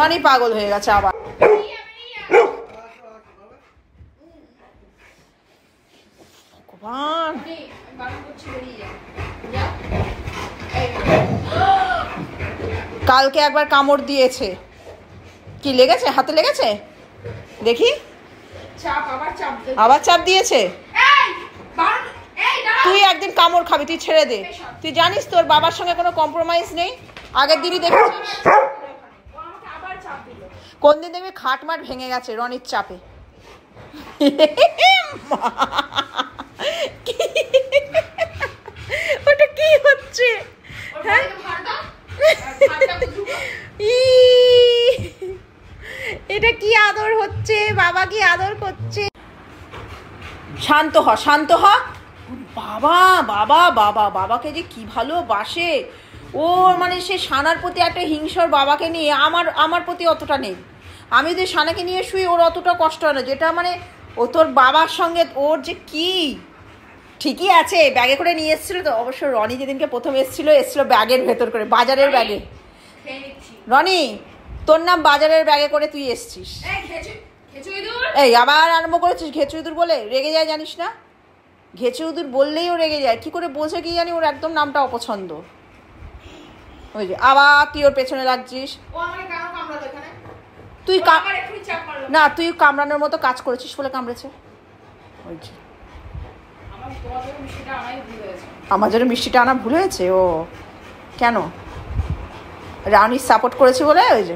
অনেক পাগল হয়ে গেছে আবার। কালকে একবার কামড় দিয়েছে, কি লেগেছে? হাতে লেগেছে দেখি, আবার চাপ দিয়েছে। তুই একদিন কামড় খাবি, তুই ছেড়ে দে। তুই জানিস তোর বাবার সঙ্গে কোনো কম্প্রোমাইজ নেই। আগের দিনই দেখেছিস, কোন দিন দেখবি খাট মাট ভেঙে গেছে রনির চাপে। ওটা কি হচ্ছে? এটা কি আদর হচ্ছে? বাবা কি আদর করছে? শান্ত হ, শান্ত হ। বাবা বাবা বাবা, বাবাকে যে কি ভালোবাসে ওর, মানে সে সানার প্রতি একটা হিংসার বাবাকে নিয়ে। আমার প্রতি অতটা নেই। আমি যদি সানাকে নিয়ে শুই ওর অতটা কষ্ট হয় না, যেটা মানে ও তোর বাবার সঙ্গে ওর যে কি। ঠিকই আছে, ব্যাগে করে নিয়ে এসেছিলো তো। অবশ্য রনি যেদিনকে প্রথম এসেছিলো ব্যাগের ভেতর করে, বাজারের ব্যাগে। রনি, তোর নাম বাজারের ব্যাগে করে তুই এসছিস। এই আবার আরম্ভ করেছিস ঘেচু ইঁদুর বলে। রেগে যায় জানিস না? ঘেচু ইঁদুর বললেই ও রেগে যায়। কি করে বোঝে কি জানি, ওর একদম নামটা অপছন্দ। ওই যে আবার তুই ওর পেছনে লাগছিস। তুই না, তুই কামড়ানোর মতো কাজ করেছিস বলে কামড়েছে। ওই যে আমার জন্য মিষ্টিটা আনা ভুল হয়েছে। ও কেন? রানির সাপোর্ট করেছি বলে ওই যে